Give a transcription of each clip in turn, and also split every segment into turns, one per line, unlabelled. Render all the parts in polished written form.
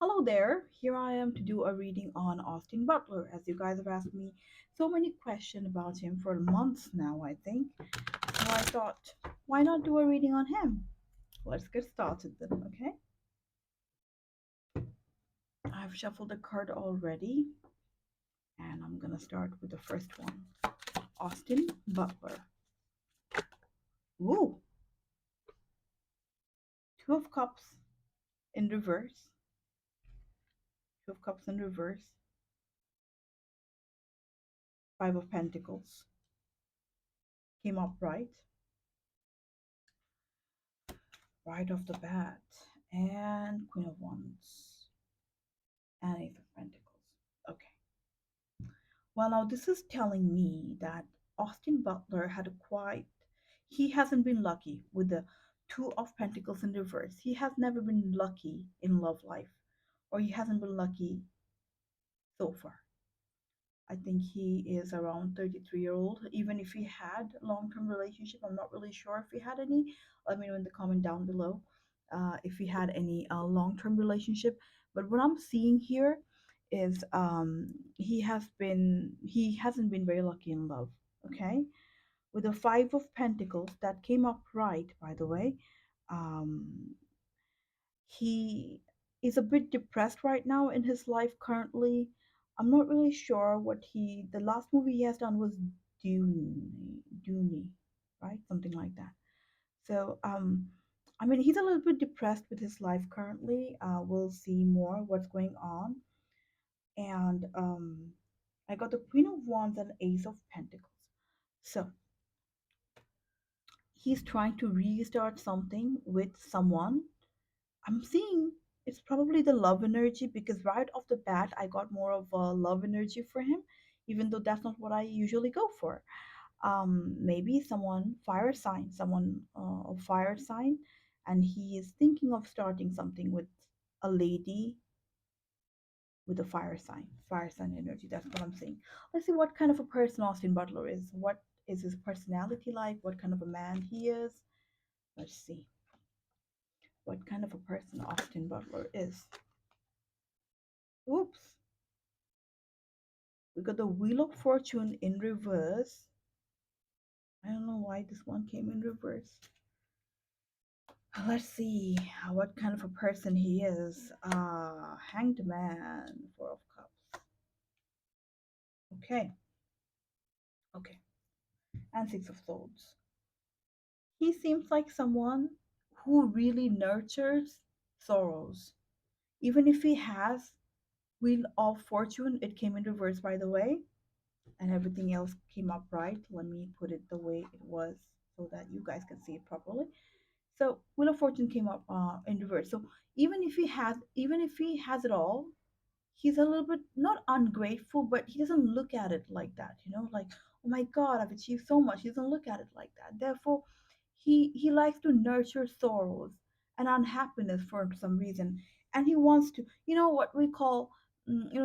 Hello there, here I am to do a reading on Austin Butler, as you guys have asked me so many questions about him for months now, I think. So I thought, why not do a reading on him? Let's get started then, okay? I've shuffled a card already, and I'm gonna start with the first one. Austin Butler. Ooh, Two of Cups in reverse. Two of Cups in reverse. Five of Pentacles. Came up right off the bat. And Queen of Wands. And Ace of Pentacles. Okay. Well, now this is telling me that Austin Butler had a quite. He hasn't been lucky with the Two of Pentacles in reverse. He has never been lucky in love life, or he hasn't been lucky so far. I think he is around 33-year-old. Even if he had a long-term relationship, I'm not really sure if he had any. Let me know in the comment down below if he had any long-term relationship. But what I'm seeing here is he hasn't been very lucky in love. Okay, with the Five of Pentacles that came up right, by the way. Um, he is a bit depressed right now in his life currently. I'm not really sure what the last movie he has done was Dune, right? Something like that. So, I mean, he's a little bit depressed with his life currently. We'll see more what's going on. And I got the Queen of Wands and Ace of Pentacles. So, he's trying to restart something with someone. I'm seeing it's probably the love energy because right off the bat, I got more of a love energy for him, even though that's not what I usually go for. Maybe someone fire sign, someone of fire sign, and he is thinking of starting something with a lady with a fire sign energy. That's what I'm saying. Let's see what kind of a person Austin Butler is. What is his personality like? What kind of a man he is? Let's see what kind of a person Austin Butler is. Oops. We got the Wheel of Fortune in reverse. I don't know why this one came in reverse. Let's see what kind of a person he is. Hanged Man, Four of Cups. Okay, okay. And Six of Swords. He seems like someone who really nurtures sorrows. Even if he has Wheel of Fortune, it came in reverse, by the way, and everything else came up right. Let me put it the way it was so that you guys can see it properly. So Wheel of Fortune came up in reverse. So even if he has it all, he's a little bit not ungrateful, but he doesn't look at it like that. Like, oh my God, I've achieved so much. He doesn't look at it like that. Therefore, he likes to nurture sorrows and unhappiness for some reason, and he wants to. What we call,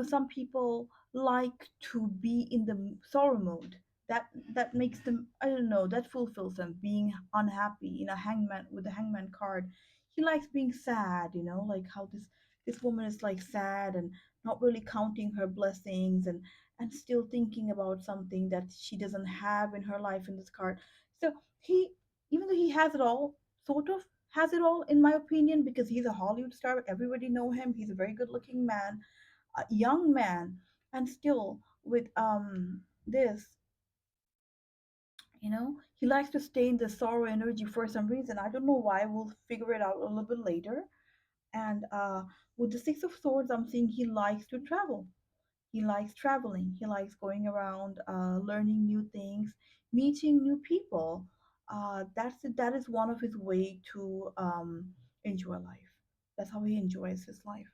some people like to be in the sorrow mode. That makes them, I don't know, that fulfills them being unhappy in a hangman with the hangman card. He likes being sad, like how this woman is like sad and not really counting her blessings and still thinking about something that she doesn't have in her life in this card. So he, even though he has it all, sort of has it all in my opinion, because he's a Hollywood star, everybody know him, he's a very good looking man, a young man, and still with this, he likes to stay in the sorrow energy for some reason. I don't know why. We'll figure it out a little bit later. And with the Six of Swords, I'm seeing he likes to travel. He likes traveling. He likes going around, learning new things, meeting new people. That is one of his way to enjoy life. That's how he enjoys his life.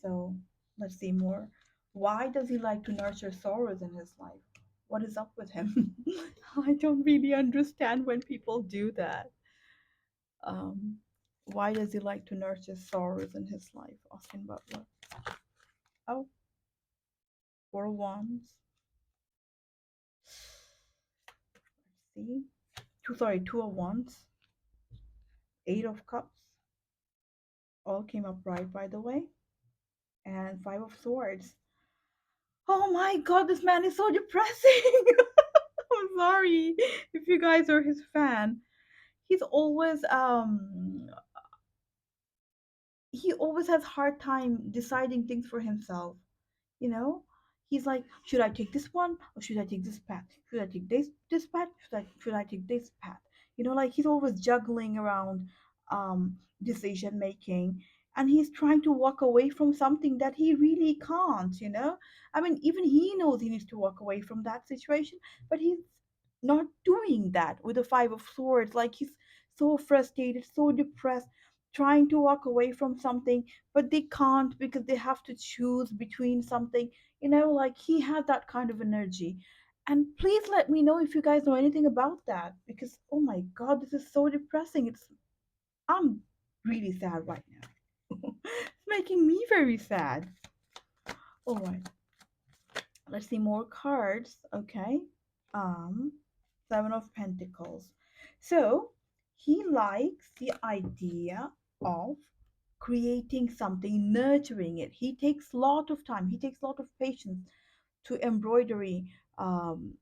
So let's see more. Why does he like to nurture sorrows in his life? What is up with him? I don't really understand when people do that. Um, why does he like to nurture sorrows in his life, Austin Butler? Oh, Four of Wands. Let's see. Two of Wands. Eight of Cups. All came up right, by the way. And Five of Swords. Oh my god, this man is so depressing. I'm sorry if you guys are his fan. He's always he always has hard time deciding things for himself. You know, he's like, should I take this one or should I take this path? Should I take this path? Should I take this path? Like he's always juggling around decision making, and he's trying to walk away from something that he really can't. I mean, even he knows he needs to walk away from that situation, but he's not doing that with the Five of Swords. Like he's so frustrated, so depressed, trying to walk away from something, but they can't because they have to choose between something. Like he had that kind of energy. And please let me know if you guys know anything about that, because oh my god, this is so depressing. I'm really sad right now. It's making me very sad. All right, let's see more cards. Okay. um Seven of Pentacles. So he likes the idea of creating something, nurturing it. He takes a lot of time, he takes a lot of patience to embroidery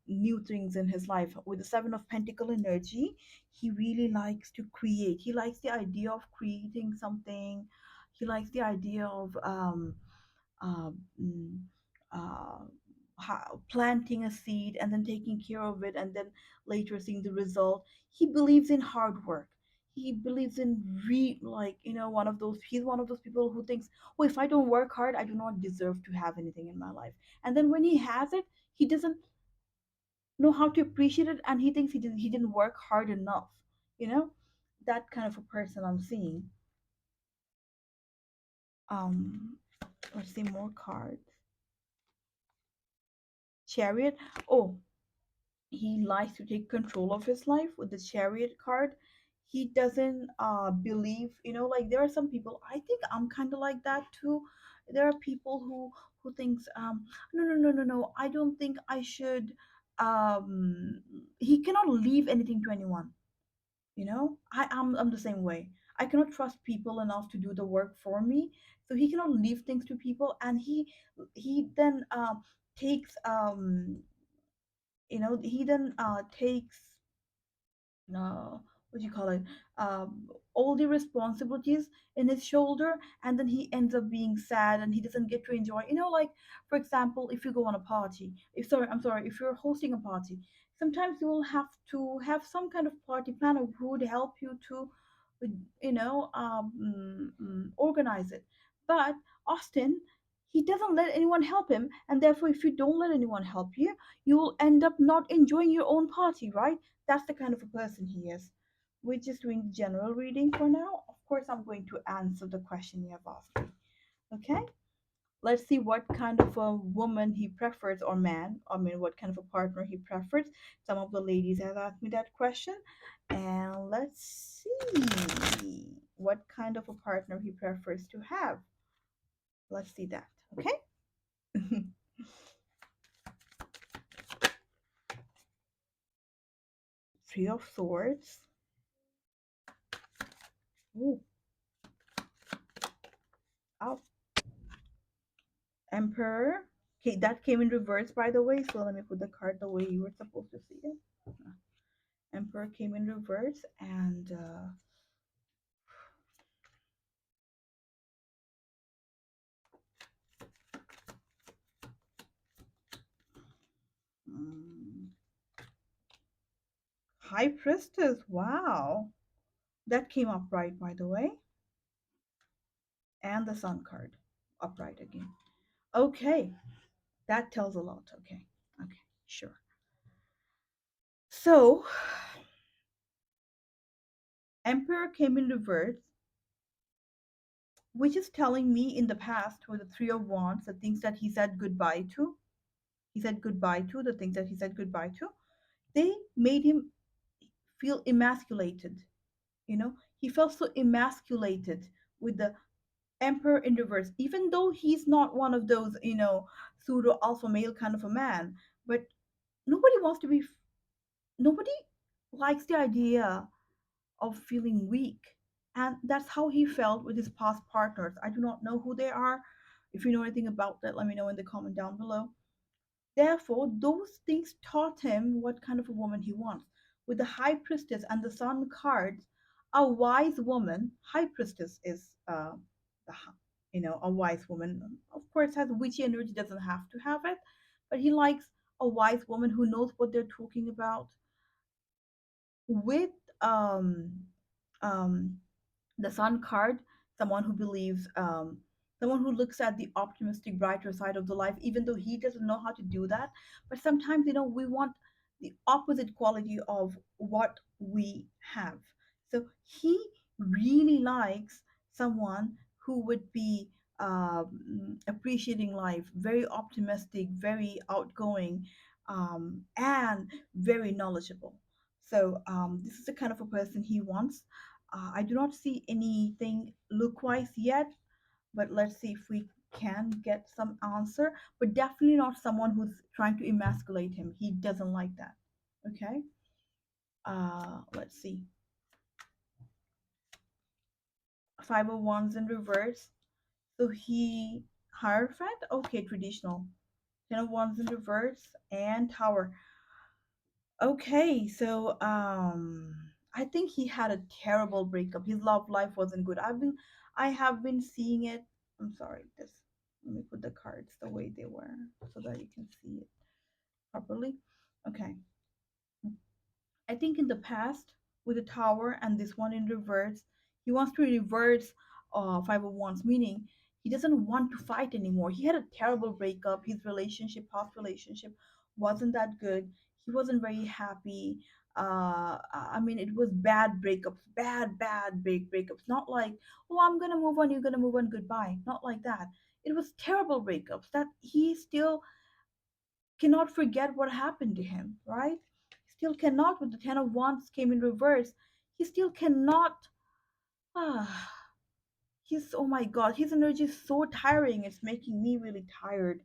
new things in his life. With the Seven of Pentacle energy, he really likes to create. He likes the idea of creating something. He likes the idea of uh, mm, uh, planting a seed and then taking care of it and then later seeing the result. He believes in hard work. He believes in like he's one of those people who thinks, oh, if I don't work hard, I do not deserve to have anything in my life. And then when he has it, he doesn't know how to appreciate it, and he thinks he didn't work hard enough. You know, that kind of a person I'm seeing. Um, let's see more cards. Chariot. Oh, he likes to take control of his life with the Chariot card. He doesn't believe, like there are some people, I think I'm kind of like that too. There are people who thinks, no, no, no, no, no, I don't think I should. He cannot leave anything to anyone. I'm the same way. I cannot trust people enough to do the work for me, so he cannot leave things to people, and he then takes he then takes what do you call it, all the responsibilities in his shoulder, and then he ends up being sad and he doesn't get to enjoy. Like, for example, if you go on a party, if you're hosting a party, sometimes you will have to have some kind of party planner who would help you to organize it. But Austin, he doesn't let anyone help him, and therefore if you don't let anyone help you, you will end up not enjoying your own party, right? That's the kind of a person he is. We're just doing general reading for now. Of course, I'm going to answer the question you have asked me. Okay? Let's see what kind of a woman he prefers, or man. I mean, what kind of a partner he prefers. Some of the ladies have asked me that question. And let's see what kind of a partner he prefers to have. Let's see that. Okay? Three of Swords. Ooh, out. Emperor. Okay, that came in reverse, by the way. So let me put the card the way you were supposed to see it. Emperor came in reverse, and mm, High Priestess. Wow, that came upright, by the way, and the Sun card upright again. Okay, that tells a lot. Okay, okay, sure. So, Emperor came in reverse, which is telling me in the past with the Three of Wands, the things that he said goodbye to. He said goodbye to the things that he said goodbye to. They made him feel emasculated. He felt so emasculated with the Emperor in reverse, even though he's not one of those, pseudo alpha male kind of a man. But nobody wants to be, nobody likes the idea of feeling weak. And that's how he felt with his past partners. I do not know who they are. If you know anything about that, let me know in the comment down below. Therefore, those things taught him what kind of a woman he wants. With the High Priestess and the Sun cards, a wise woman, High Priestess is the a wise woman. Of course, has witchy energy, doesn't have to have it, but he likes a wise woman who knows what they're talking about. With um um the Sun card, someone who believes, someone who looks at the optimistic brighter side of the life, even though he doesn't know how to do that. But sometimes, we want the opposite quality of what we have. So he really likes someone who would be appreciating life, very optimistic, very outgoing, and very knowledgeable. So this is the kind of a person he wants. I do not see anything look-wise yet, but let's see if we can get some answer. But definitely not someone who's trying to emasculate him. He doesn't like that. Okay. Let's see. Five of Wands in reverse. So he Hierophant. Okay, traditional. Ten of Wands in reverse and Tower. Okay, so I think he had a terrible breakup. His love life wasn't good. I have been seeing it. I'm sorry, this let me put the cards the way they were so that you can see it properly. Okay. I think in the past, with the tower and this one in reverse, he wants to reverse Five of Wands, meaning he doesn't want to fight anymore. He had a terrible breakup. His relationship, past relationship, wasn't that good. He wasn't very happy. I mean, it was bad breakups, bad breakups. Not like, oh, I'm gonna move on, you're gonna move on, goodbye. Not like that. It was terrible breakups that he still cannot forget what happened to him, right? Still cannot, with the Ten of Wands came in reverse. He still cannot. Ah, oh my God, his energy is so tiring. It's making me really tired.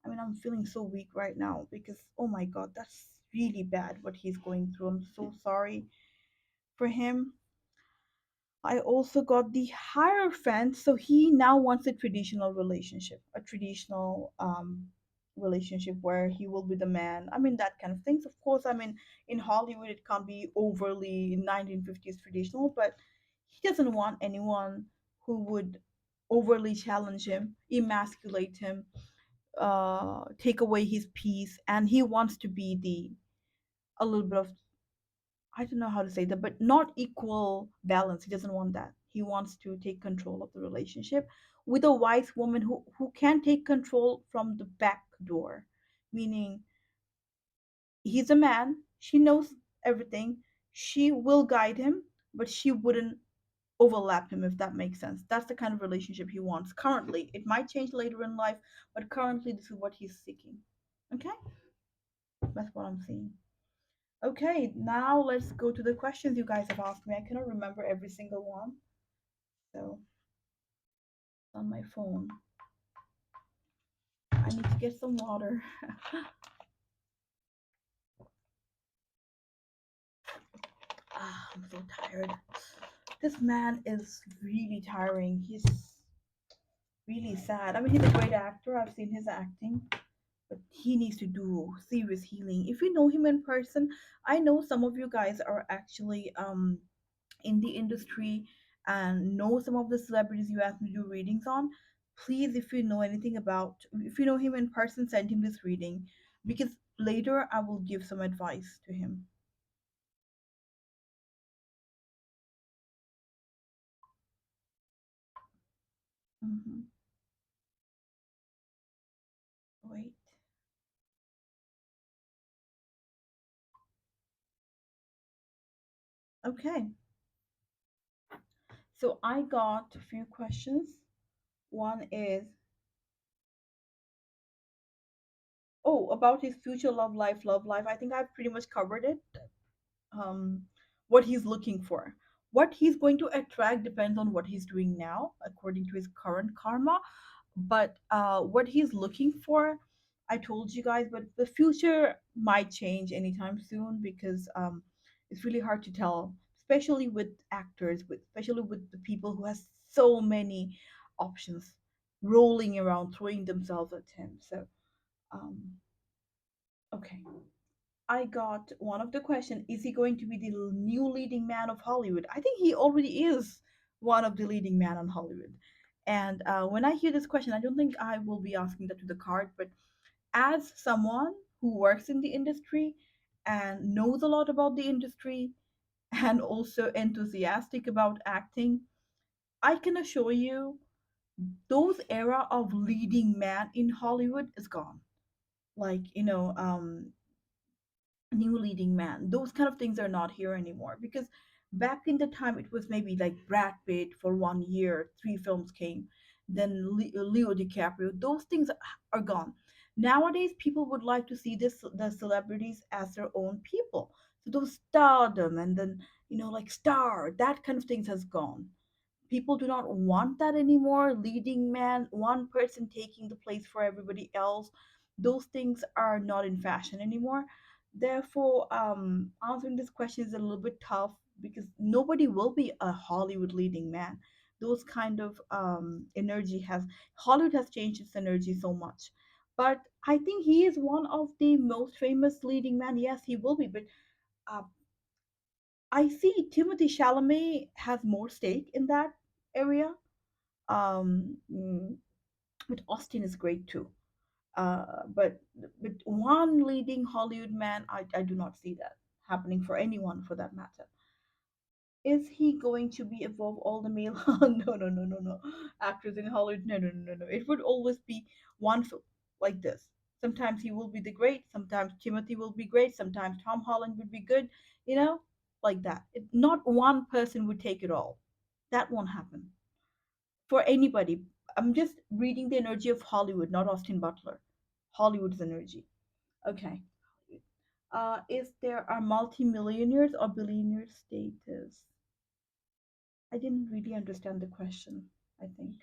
I mean, I'm feeling so weak right now because, oh my God, that's really bad what he's going through. I'm so sorry for him. I also got the Hierophant, so he now wants a traditional relationship, a traditional relationship where he will be the man. I mean, that kind of things. Of course, I mean, in Hollywood, it can't be overly 1950s traditional, but he doesn't want anyone who would overly challenge him, emasculate him, take away his peace, and he wants to be the a little bit of, I don't know how to say that, but not equal balance. He doesn't want that. He wants to take control of the relationship with a wise woman who can take control from the back door, meaning he's a man, she knows everything, she will guide him, but she wouldn't overlap him, if that makes sense. That's the kind of relationship he wants currently. It might change later in life, but currently this is what he's seeking. Okay, that's what I'm seeing. Okay, now let's go to the questions you guys have asked me. I cannot remember every single one, so it's on my phone. I need to get some water. I'm so tired. This man is really tiring. He's really sad. I mean, he's a great actor. I've seen his acting, but he needs to do serious healing. If you know him in person, I know some of you guys are actually in the industry and know some of the celebrities you asked me to do readings on. Please, if you know anything about, if you know him in person, send him this reading because later I will give some advice to him. Hmm. Wait. Okay. So I got a few questions. One is, oh, about his future love life, love life. I think I've pretty much covered it. um, what he's looking for. What he's going to attract depends on what he's doing now, according to his current karma. But what he's looking for, I told you guys, but the future might change anytime soon because it's really hard to tell, especially with actors, with especially with the people who has so many options rolling around, throwing themselves at him. So, um, okay. I got one of the question: is he going to be the new leading man of Hollywood? I think he already is one of the leading man on Hollywood. And when I hear this question, I don't think I will be asking that to the card, but as someone who works in the industry and knows a lot about the industry and also enthusiastic about acting, I can assure you those era of leading man in Hollywood is gone. Like, new leading man, those kind of things are not here anymore, because back in the time it was maybe like Brad Pitt for 1 year, three films came, then Leo DiCaprio. Those things are gone. Nowadays people would like to see the celebrities as their own people, so those stardom and then like star, that kind of things has gone. People do not want that anymore. Leading man, one person taking the place for everybody else. Those things are not in fashion anymore. Therefore, answering this question is a little bit tough because nobody will be a Hollywood leading man. Those kind of energy has Hollywood has changed its energy so much. But I think he is one of the most famous leading man. Yes, he will be. But uh, I see Timothy Chalamet has more stake in that area. Um, mm, but Austin is great too. But one leading Hollywood man, I do not see that happening for anyone for that matter. Is he going to be above all the male? No, no, no, no, no. Actors in Hollywood, no, no, no, no, no. It would always be one film like this. Sometimes he will be the great. Sometimes Timothy will be great. Sometimes Tom Holland would be good. You know, like that. Not one person would take it all. That won't happen for anybody. I'm just reading the energy of Hollywood, not Austin Butler. Hollywood's energy. Okay. Is there are multimillionaires or billionaire status? I didn't really understand the question, I think.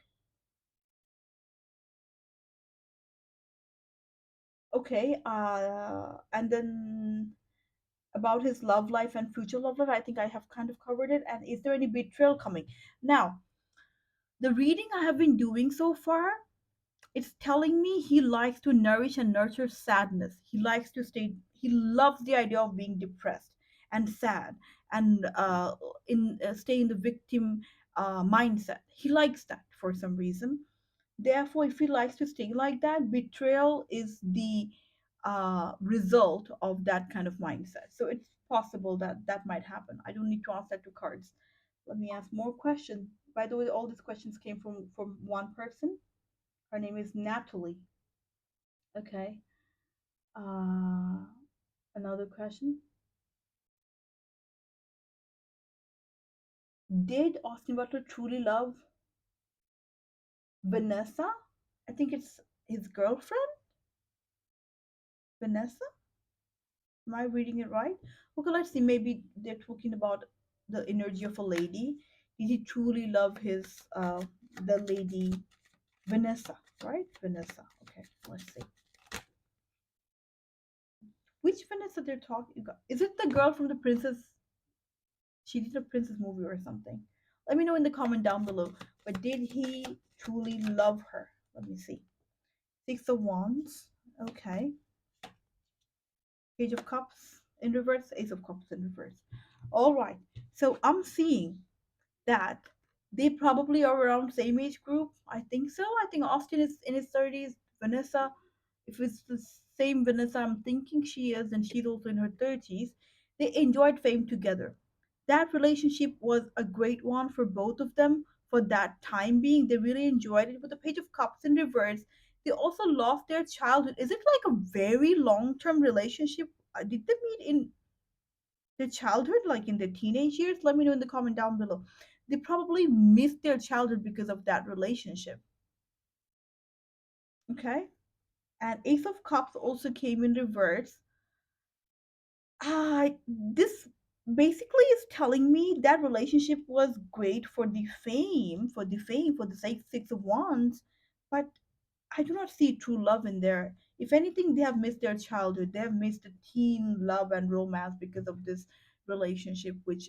Okay. And then about his love life and future love life, I think I have kind of covered it. And is there any betrayal coming? Now, the reading I have been doing so far, it's telling me he likes to nourish and nurture sadness. He likes to stay, he loves the idea of being depressed and sad and stay in the victim mindset. He likes that for some reason. Therefore, if he likes to stay like that, betrayal is the result of that kind of mindset. So it's possible that that might happen. I don't need to ask that to cards. Let me ask more questions. By the way, all these questions came from one person. Her name is Natalie. Okay. Uh, Another question. Did Austin Butler truly love Vanessa? I think it's his girlfriend, Vanessa. Am I reading it right? Okay, let's see. Maybe they're talking about the energy of a lady. Did he truly love the lady Vanessa? Right, Vanessa. Okay, let's see. Which Vanessa they're talking about? Is it the girl from the Princess? She did a princess movie or something. Let me know in the comment down below. But did he truly love her? Let me see. Six of Wands. Okay. Page of Cups in reverse. Ace of Cups in reverse. All right. So I'm seeing that they probably are around same age group. I think so. I think Austin is in his 30s. Vanessa, if it's the same Vanessa I'm thinking she is, and she's also in her 30s. They enjoyed fame together. That relationship was a great one for both of them for that time being. They really enjoyed it. With the Page of Cups in reverse, they also lost their childhood. Is it like a very long term relationship? Did they meet in their childhood, like in their teenage years? Let me know in the comment down below. They probably missed their childhood because of that relationship. Okay. And Ace of Cups also came in reverse. This basically is telling me that relationship was great for the fame, for the six of wands, but I do not see true love in there. If anything, they have missed their childhood. They have missed the teen love and romance because of this relationship, which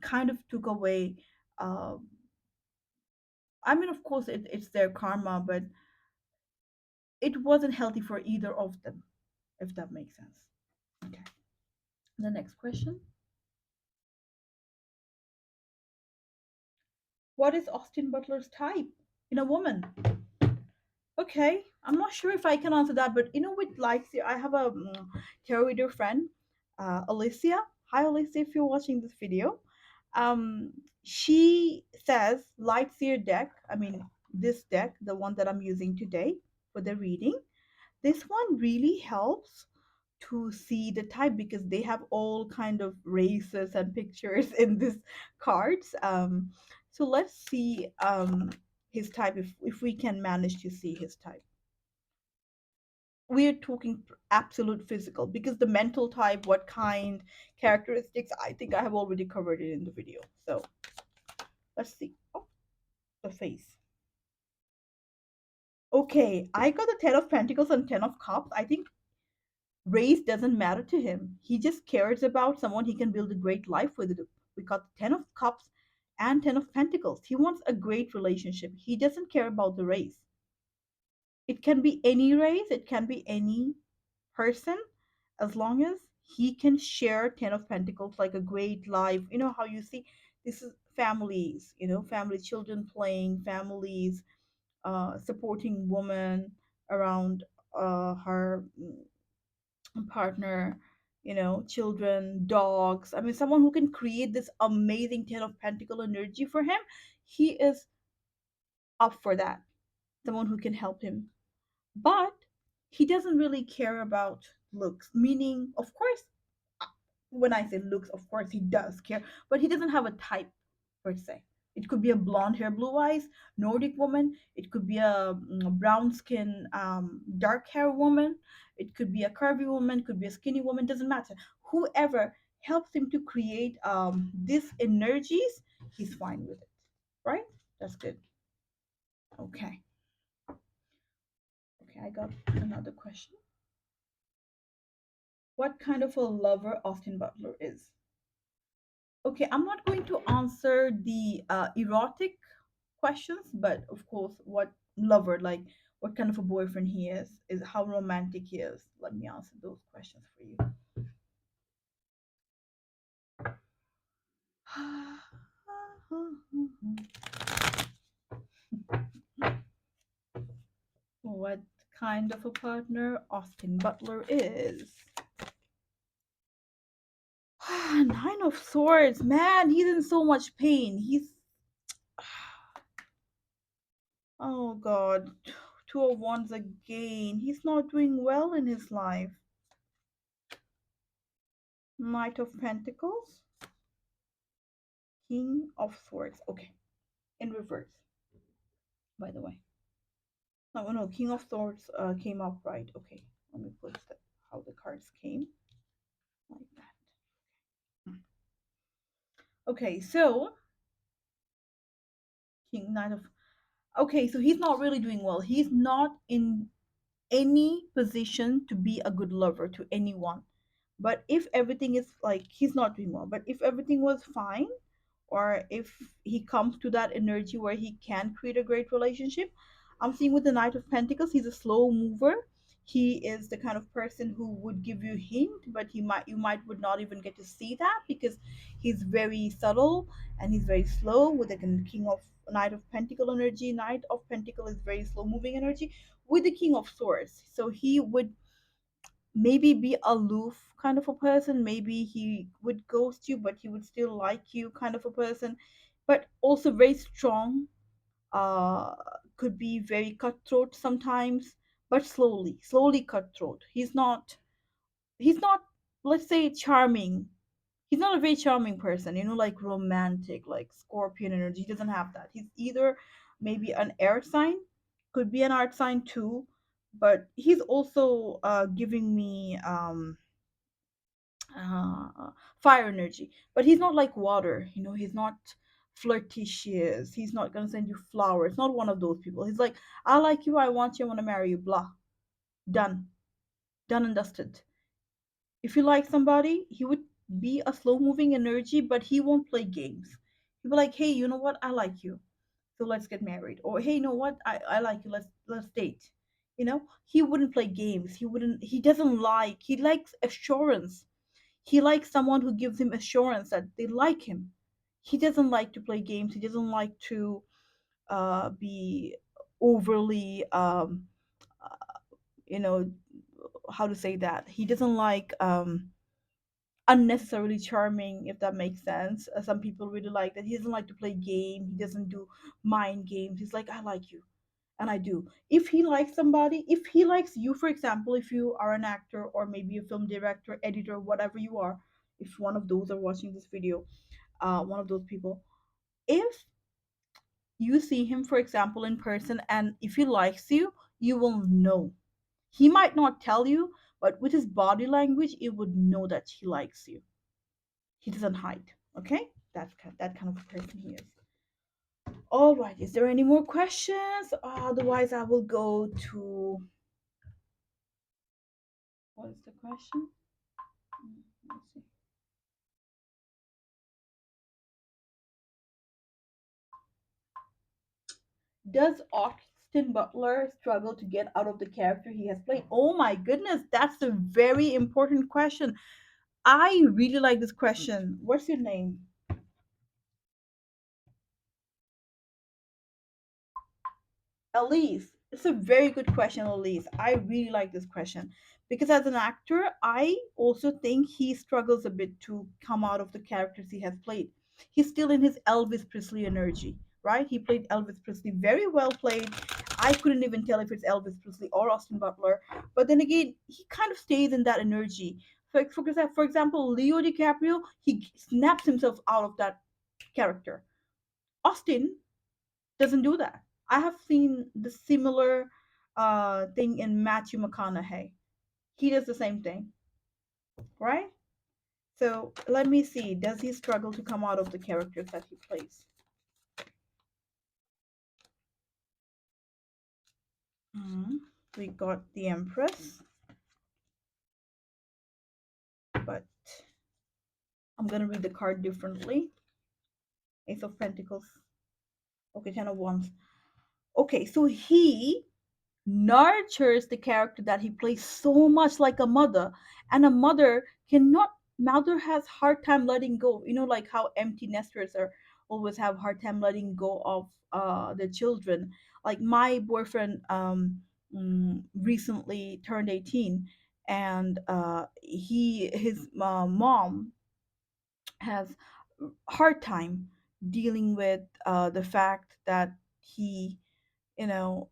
kind of took away. Uh, I mean, of course, it's their karma, but it wasn't healthy for either of them, if that makes sense. Okay. The next question: what is Austin Butler's type in a woman? Okay, I'm not sure if I can answer that, but with likes, I have a tarot reader friend, Alicia. Hi, Alicia, if you're watching this video. She says Lightseer deck. I mean, this deck, the one that I'm using today for the reading, this one really helps to see the type because they have all kind of races and pictures in this cards. So let's see his type if we can manage to see his type. We're talking absolute physical because the mental type, what kind, characteristics, I think I have already covered it in the video. So let's see. Oh, the face. Okay, I got the 10 of Pentacles and 10 of Cups. I think race doesn't matter to him. He just cares about someone he can build a great life with. We got 10 of Cups and 10 of Pentacles. He wants a great relationship. He doesn't care about the race. It can be any race, it can be any person, as long as he can share 10 of Pentacles, like a great life. You know how you see this is families, family, children playing, families, supporting woman around her partner, children, dogs. I mean, someone who can create this amazing 10 of Pentacle energy for him. He is up for that. Someone who can help him. But he doesn't really care about looks, meaning, of course, when I say looks, of course, he does care, but he doesn't have a type per se. It could be a blonde hair, blue eyes, Nordic woman. It could be a brown skin, dark hair woman. It could be a curvy woman. Could be a skinny woman. Doesn't matter. Whoever helps him to create these energies, he's fine with it. Right? That's good. Okay. Okay, I got another question. What kind of a lover Austin Butler is? Okay, I'm not going to answer the erotic questions, but of course, what lover, like what kind of a boyfriend he is how romantic he is. Let me answer those questions for you. What kind of a partner Austin Butler is? Nine of Swords, man, he's in so much pain. Oh God, Two of Wands again. He's not doing well in his life. Knight of Pentacles, King of Swords. Okay, in reverse, by the way. No, no, King of Swords came up right. Okay, let me put how the cards came like that. Okay, so King Knight of. Okay, so he's not really doing well. He's not in any position to be a good lover to anyone. But if everything is like he's not doing well, but if everything was fine, or if he comes to that energy where he can create a great relationship, I'm seeing with the Knight of Pentacles, he's a slow mover. He is the kind of person who would give you hint, but you might would not even get to see that because he's very subtle and he's very slow with the King of Knight of Pentacle energy. Knight of Pentacle is very slow moving energy with the King of Swords. So he would maybe be aloof kind of a person. Maybe he would ghost you, but he would still like you kind of a person. But also very strong. Uh, could be very cutthroat sometimes, but slowly cutthroat. He's not, let's say, charming. He's not a very charming person, like romantic, like Scorpion energy. He doesn't have that. He's either maybe an air sign, could be an art sign too, but he's also giving me uh, fire energy. But he's not like water, he's not flirtatious. He's not gonna send you flowers. Not one of those people. He's like, I like you, I want you, I want to marry you, blah, done, done and dusted. If you like somebody, he would be a slow moving energy, but he won't play games. He'll be like, hey, you know what? I like you. So let's get married. Or hey, you know what? I like you. Let's date. He wouldn't play games. He doesn't like, he likes assurance. He likes someone who gives him assurance that they like him. He doesn't like to play games. He doesn't like to be overly you know how to say that. He doesn't like unnecessarily charming, if that makes sense. Some people really like that. He doesn't like to play game. He doesn't do mind games. He's like, I like you, and I do. If he likes somebody, if he likes you, for example, if you are an actor or maybe a film director, editor, whatever you are, if one of those are watching this video, one of those people, if you see him, for example, in person, and if he likes you, you will know. He might not tell you, but with his body language, it would know that he likes you. He doesn't hide. Okay, that kind of person he is. All right. Is there any more questions? Otherwise, I will go to what is the question? Let's see. Does Austin Butler struggle to get out of the character he has played? Oh my goodness, that's a very important question. I really like this question. What's your name? Elise, it's a very good question, Elise. I really like this question because as an actor, I also think he struggles a bit to come out of the characters he has played. He's still in his Elvis Presley energy, right? He played Elvis Presley very well played. I couldn't even tell if it's Elvis Presley or Austin Butler, but then again, he kind of stays in that energy. For example, Leo DiCaprio, he snaps himself out of that character. Austin doesn't do that. I have seen the similar thing in Matthew McConaughey. He does the same thing, right? So let me see. Does he struggle to come out of the characters that he plays? Mhm. We got the Empress, but I'm gonna read the card differently. Ace of Pentacles. Okay, Ten of Wands. Okay, so he nurtures the character that he plays so much like a mother, and a mother has hard time letting go, like how empty nesters are always have hard time letting go of their children. Like my boyfriend recently turned 18, and his mom has hard time dealing with the fact that he you know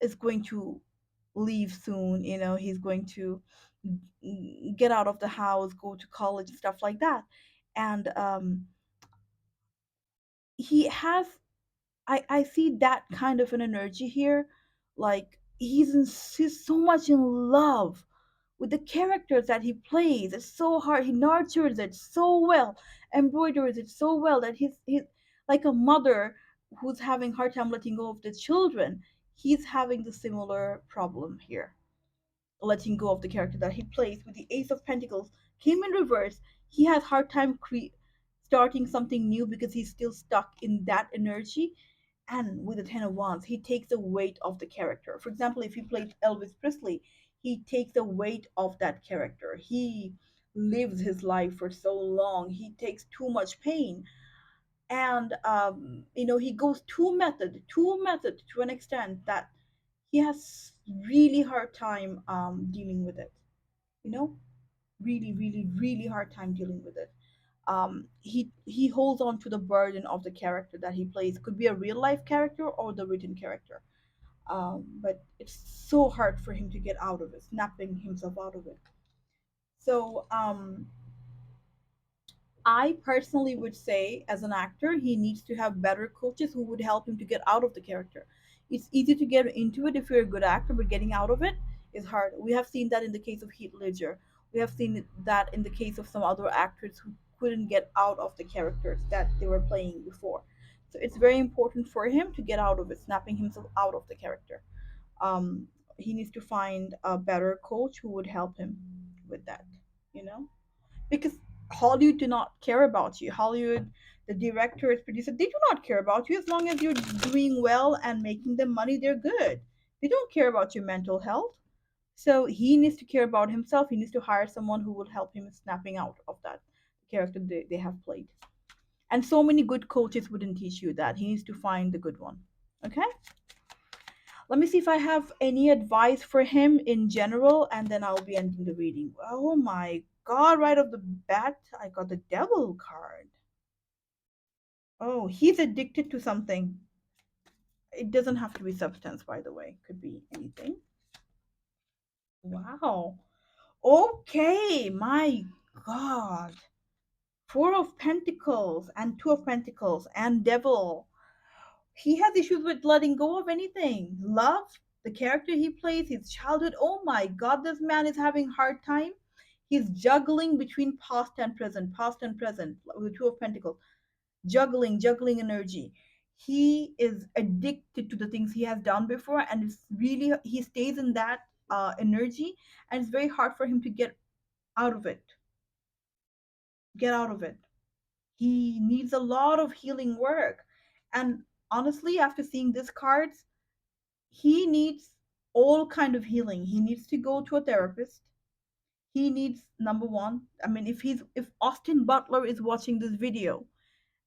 is going to leave soon. He's going to get out of the house, go to college, stuff like that. And he has, I see that kind of an energy here. Like he's so much in love with the characters that he plays. It's so hard. He nurtures it so well, embroiders it so well that he's like a mother who's having hard time letting go of the children. He's having the similar problem here, letting go of the character that he plays. With the Ace of Pentacles came in reverse. He has hard time starting something new because he's still stuck in that energy. And with the Ten of Wands, he takes the weight of the character. For example, if he played Elvis Presley, he takes the weight of that character. He lives his life for so long. He takes too much pain, and he goes too method to an extent that he has really hard time dealing with it. You know, really, really, really hard time dealing with it. He holds on to the burden of the character that he plays. Could be a real life character or the written character. But it's so hard for him to get out of it, snapping himself out of it. So I personally would say, as an actor, he needs to have better coaches who would help him to get out of the character. It's easy to get into it if you're a good actor, but getting out of it is hard. We have seen that in the case of Heath Ledger. We have seen that in the case of some other actors who couldn't get out of the characters that they were playing before. So it's very important for him to get out of it, snapping himself out of the character. Um, he needs to find a better coach who would help him with that, you know? because Hollywood do not care about you. Hollywood, the directors, producers, they do not care about you. As long as you're doing well and making them money, they're good. They don't care about your mental health. So he needs to care about himself. He needs to hire someone who will help him snapping out of that character they have played. And so many good coaches wouldn't teach you that. He needs to find the good one. Okay? Let me see if I have any advice for him in general, and then I'll be ending the reading. Oh my god, right off the bat, I got the devil card. Oh, he's addicted to something. It doesn't have to be substance, by the way. Could be anything. Wow. Okay, my god. Four of Pentacles and Two of Pentacles and Devil. He has issues with letting go of anything. Love, the character he plays, his childhood. Oh my god, this man is having hard time. He's juggling between past and present, with the Two of Pentacles. Juggling energy. He is addicted to the things he has done before, and it's really, he stays in that energy, and it's very hard for him to out of it. Get out of it. He needs a lot of healing work. And honestly, after seeing these cards, he needs all kind of healing. He needs to go to a therapist. He needs, number one, I mean, if Austin Butler is watching this video,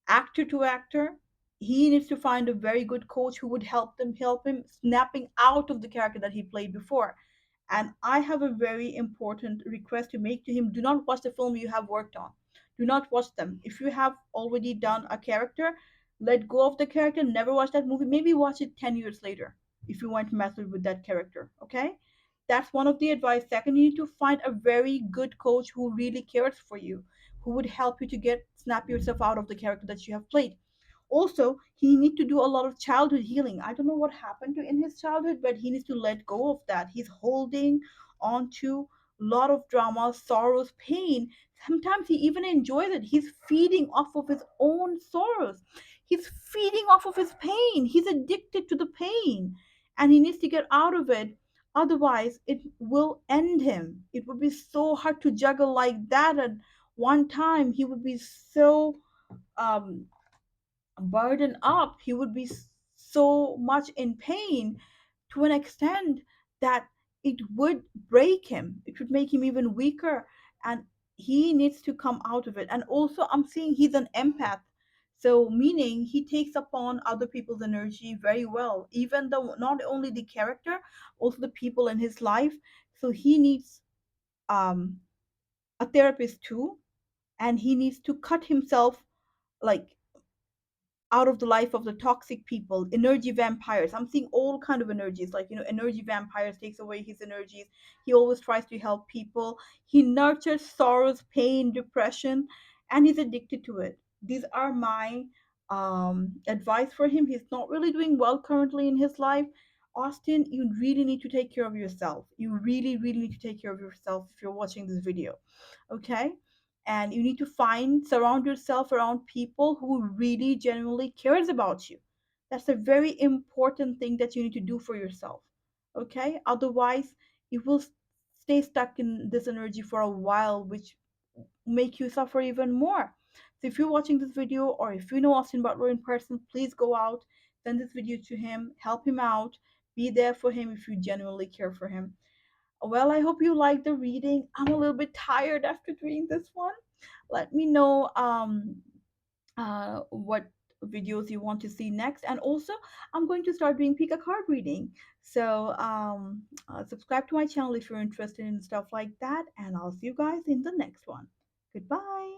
actor to actor, he needs to find a very good coach who would help him snapping out of the character that he played before. And I have a very important request to make to him. Do not watch the film you have worked on. Do not watch them. If you have already done a character, let go of the character. Never watch that movie. Maybe watch it 10 years later if you want to mess with that character. Okay? That's one of the advice. Second, you need to find a very good coach who really cares for you, who would help you to snap yourself out of the character that you have played. Also, he need to do a lot of childhood healing. I don't know what happened to in his childhood, but he needs to let go of that. He's holding on to a lot of drama, sorrows, pain. Sometimes he even enjoys it. He's feeding off of his own sorrows. He's feeding off of his pain. He's addicted to the pain, and he needs to get out of it. Otherwise it will end him. It would be so hard to juggle like that at one time. He would be so um burdened up. He would be so much in pain to an extent that it would break him. It would make him even weaker. And he needs to come out of it. And also, I'm seeing he's an empath. So, meaning he takes upon other people's energy very well, even though not only the character, also the people in his life. So, he needs um, a therapist too. And he needs to cut himself like out of the life of the toxic people, energy vampires. I'm seeing all kind of energies, like energy vampires takes away his energies. He always tries to help people. He nurtures sorrows, pain, depression, and he's addicted to it. These are my advice for him. He's not really doing well currently in his life. Austin, you really need to take care of yourself. You really need to take care of yourself if you're watching this video. Okay? And you need to surround yourself around people who really genuinely cares about you. That's a very important thing that you need to do for yourself. Okay? Otherwise, you will stay stuck in this energy for a while, which make you suffer even more. So if you're watching this video, or if you know Austin Butler in person, please go out, send this video to him, help him out, be there for him if you genuinely care for him. Well, I hope you liked the reading. I'm a little bit tired after doing this one. Let me know what videos you want to see next. And also, I'm going to start doing pick a card reading. So subscribe to my channel if you're interested in stuff like that. And I'll see you guys in the next one. Goodbye.